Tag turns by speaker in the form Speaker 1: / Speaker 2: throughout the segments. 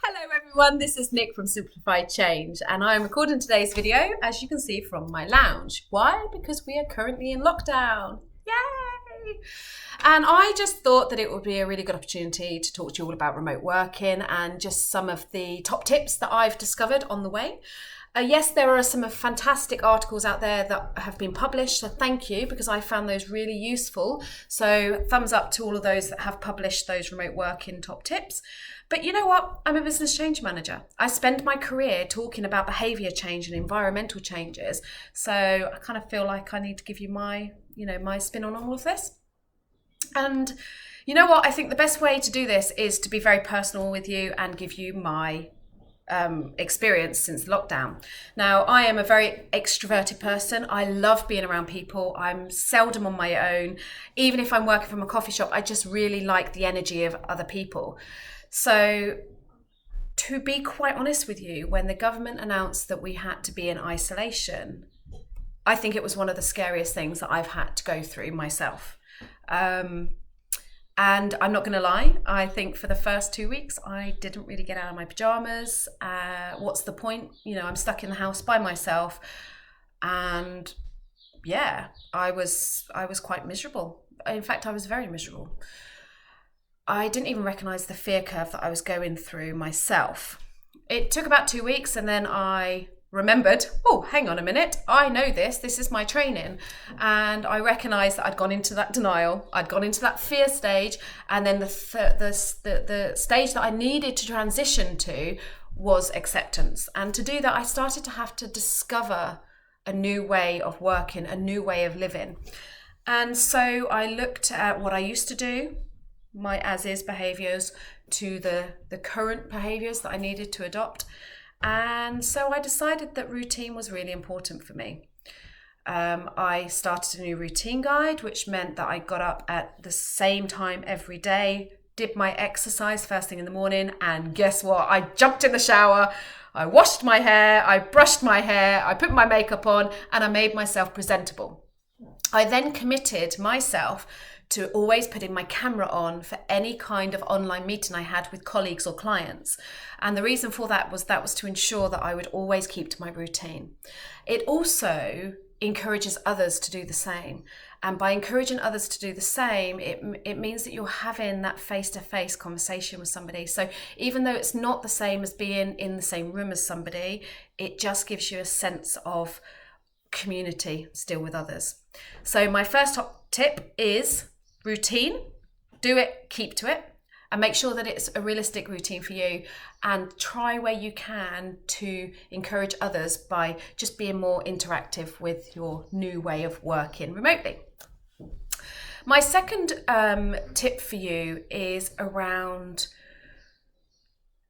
Speaker 1: Hello everyone, this is Nick from Simplified Change and I'm recording today's video, as you can see, from my lounge. Why? Because we are currently in lockdown. Yay! And I just thought that it would be a really good opportunity to talk to you all about remote working and just some of the top tips that I've discovered on the way. Yes, there are some fantastic articles out there that have been published, so thank you, because I found those really useful. So thumbs up to all of those that have published those remote working top tips. But you know what? I'm a business change manager. I spend my career talking about behaviour change and environmental changes. So I kind of feel like I need to give you my spin on all of this. And you know what? I think the best way to do this is to be very personal with you and give you my experience since lockdown. Now, I am a very extroverted person. I love being around people. I'm seldom on my own. Even if I'm working from a coffee shop, I just really like the energy of other people. So, to be quite honest with you, when the government announced that we had to be in isolation, I think it was one of the scariest things that I've had to go through myself. And I'm not going to lie, I think for the first 2 weeks, I didn't really get out of my pajamas. What's the point? I'm stuck in the house by myself. And yeah, I was quite miserable. In fact, I was very miserable. I didn't even recognize the fear curve that I was going through myself. It took about 2 weeks and then I remembered, oh, hang on a minute, I know this is my training. And I recognized that I'd gone into that denial, I'd gone into that fear stage, and then the stage that I needed to transition to was acceptance. And to do that, I started to have to discover a new way of working, a new way of living. And so I looked at what I used to do, my as-is behaviors, to the current behaviors that I needed to adopt. And so I decided that routine was really important for me. I started a new routine guide, which meant that I got up at the same time every day, did my exercise first thing in the morning, and guess what? I jumped in the shower, I washed my hair, I brushed my hair, I put my makeup on, and I made myself presentable. I then committed myself to always putting my camera on for any kind of online meeting I had with colleagues or clients. And the reason for that was to ensure that I would always keep to my routine. It also encourages others to do the same. And by encouraging others to do the same, it means that you're having that face-to-face conversation with somebody. So even though it's not the same as being in the same room as somebody, it just gives you a sense of community still with others. So my first top tip is routine. Do it, keep to it, and make sure that it's a realistic routine for you, and try where you can to encourage others by just being more interactive with your new way of working remotely. My second tip for you is around,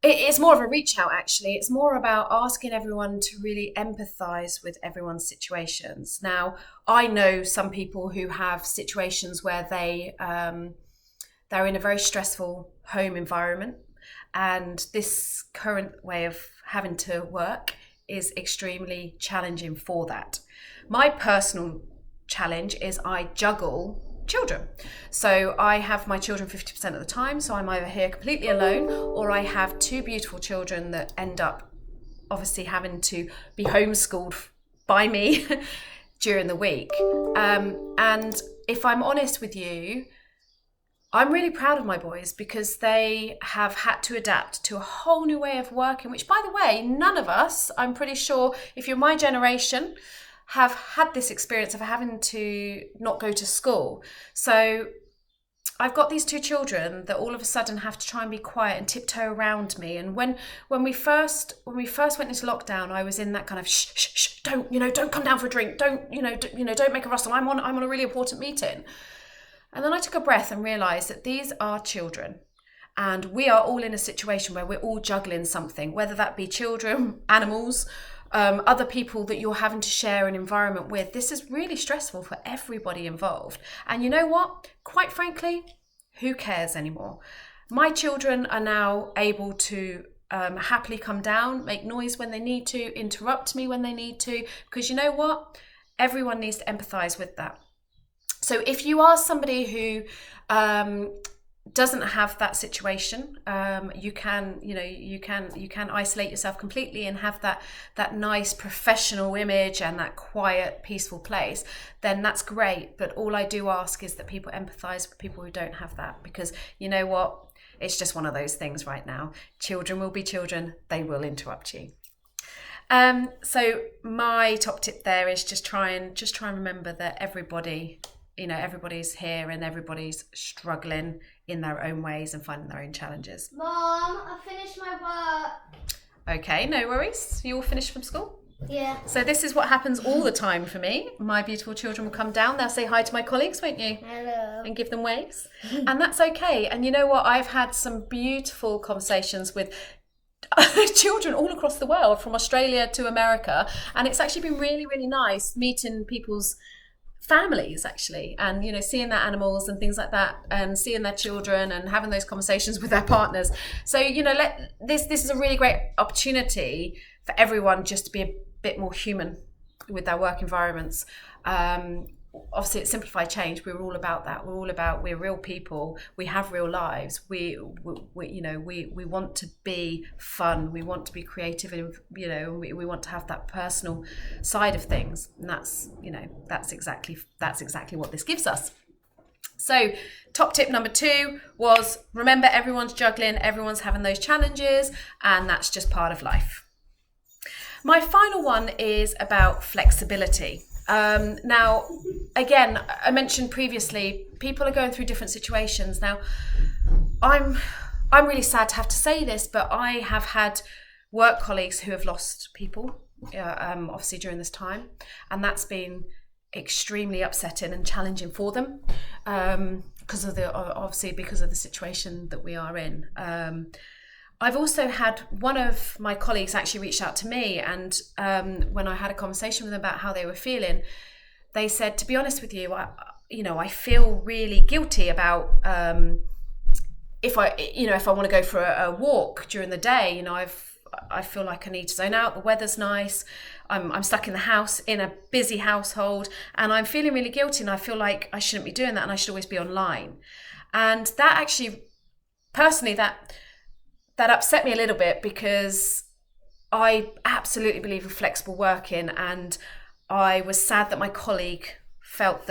Speaker 1: it's more of a reach out actually. It's more about asking everyone to really empathize with everyone's situations. Now, I know some people who have situations where they're in a very stressful home environment, and this current way of having to work is extremely challenging for that. My personal challenge is I juggle children. So I have my children 50% of the time, so I'm either here completely alone, or I have two beautiful children that end up obviously having to be homeschooled by me during the week. And if I'm honest with you, I'm really proud of my boys because they have had to adapt to a whole new way of working, which, by the way, none of us, I'm pretty sure, if you're my generation, have had this experience of having to not go to school. So I've got these two children that all of a sudden have to try and be quiet and tiptoe around me. And when we first went into lockdown, I was in that kind of shh, don't come down for a drink, don't make a rustle. I'm on a really important meeting. And then I took a breath and realised that these are children. And we are all in a situation where we're all juggling something, whether that be children, animals, other people that you're having to share an environment with. This is really stressful for everybody involved. And you know what? Quite frankly, who cares anymore? My children are now able to happily come down, make noise when they need to, interrupt me when they need to, because you know what? Everyone needs to empathise with that. So if you are somebody who doesn't have that situation, you can isolate yourself completely and have that nice professional image and that quiet, peaceful place, then that's great. But all I do ask is that people empathize with people who don't have that, because you know what? It's just one of those things right now. Children will be children. They will interrupt you. So my top tip there is just try and remember that everybody's here and everybody's struggling in their own ways and finding their own challenges.
Speaker 2: Mom, I finished my work.
Speaker 1: Okay, no worries. You all finished from school?
Speaker 2: Yeah.
Speaker 1: So this is what happens all the time for me. My beautiful children will come down. They'll say hi to my colleagues, won't you?
Speaker 2: Hello.
Speaker 1: And give them waves. And that's okay. And you know what? I've had some beautiful conversations with children all across the world, from Australia to America. And it's actually been really, really nice meeting people's families, actually, and seeing their animals and things like that, and seeing their children and having those conversations with their partners. So this is a really great opportunity for everyone just to be a bit more human with their work environments. Obviously, at Simplify Change, we're all about that. We're real people. We have real lives. We want to be fun. We want to be creative, and we want to have that personal side of things. And that's exactly what this gives us. So, top tip number 2 was, remember, everyone's juggling, everyone's having those challenges, and that's just part of life. My final one is about flexibility. Now, again, I mentioned previously, people are going through different situations. Now, I'm really sad to have to say this, but I have had work colleagues who have lost people, obviously during this time, and that's been extremely upsetting and challenging for them, because of the situation that we are in. I've also had one of my colleagues actually reached out to me, and when I had a conversation with them about how they were feeling, they said, to be honest with you, I feel really guilty about if I want to go for a walk during the day. I feel like I need to zone out. The weather's nice. I'm stuck in the house, in a busy household, and I'm feeling really guilty, and I feel like I shouldn't be doing that, and I should always be online. And that actually, personally, that upset me a little bit, because I absolutely believe in flexible working, and I was sad that my colleague felt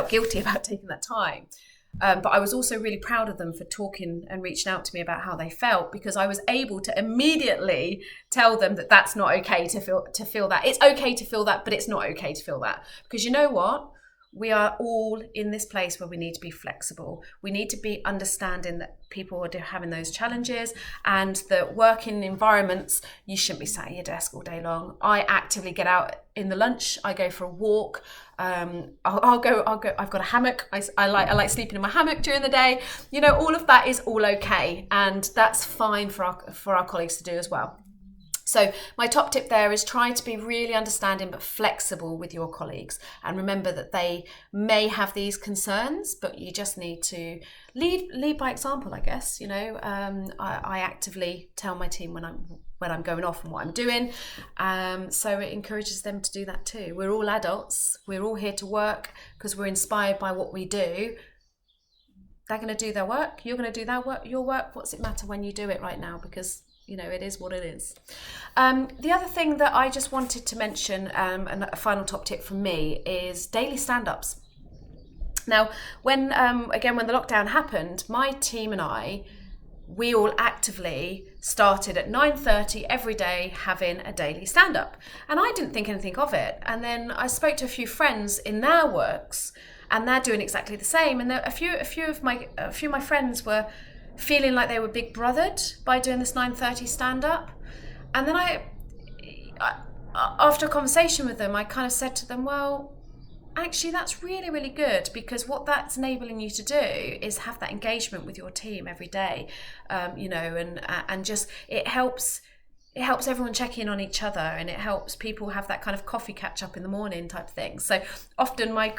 Speaker 1: guilty about taking that time. But I was also really proud of them for talking and reaching out to me about how they felt, because I was able to immediately tell them that that's not okay to feel that. It's okay to feel that, but it's not okay to feel that. Because you know what? We are all in this place where we need to be flexible. We need to be understanding that people are having those challenges, and that working environments, you shouldn't be sat at your desk all day long. I actively get out in the lunch. I go for a walk. I'll go. I've got a hammock. I like sleeping in my hammock during the day. All of that is all okay, and that's fine for our colleagues to do as well. So my top tip there is try to be really understanding but flexible with your colleagues, and remember that they may have these concerns, but you just need to lead by example, I guess. I actively tell my team when I'm going off and what I'm doing, so it encourages them to do that too. We're all adults. We're all here to work because we're inspired by what we do. They're going to do their work. You're going to do your work. What's it matter when you do it right now? Because it is what it is. The other thing that I just wanted to mention, and a final top tip from me, is daily stand-ups. Now, when the lockdown happened, my team and we all actively started at 9:30 every day having a daily stand-up. And I didn't think anything of it. And then I spoke to a few friends in their works, and they're doing exactly the same. And a few of my friends were feeling like they were big brothered by doing this 9:30 stand-up. And then I after a conversation with them, I kind of said to them, well, actually that's really, really good, because what that's enabling you to do is have that engagement with your team every day, and just it helps everyone check in on each other, and it helps people have that kind of coffee catch up in the morning type thing. So often my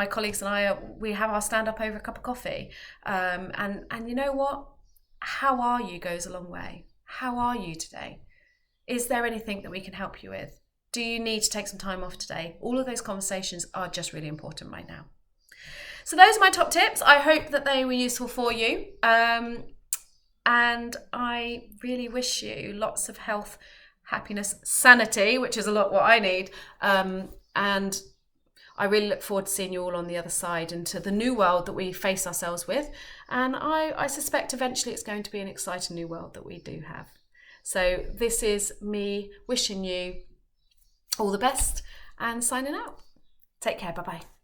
Speaker 1: colleagues and we have our stand up over a cup of coffee, and you know what, how are you goes a long way. How are you today? Is there anything that we can help you with? Do you need to take some time off today? All of those conversations are just really important right now. So those are my top tips. I hope that they were useful for you. And I really wish you lots of health, happiness, sanity, which is a lot what I need. And I really look forward to seeing you all on the other side into the new world that we face ourselves with. And I suspect eventually it's going to be an exciting new world that we do have. So this is me wishing you all the best and signing out. Take care. Bye-bye.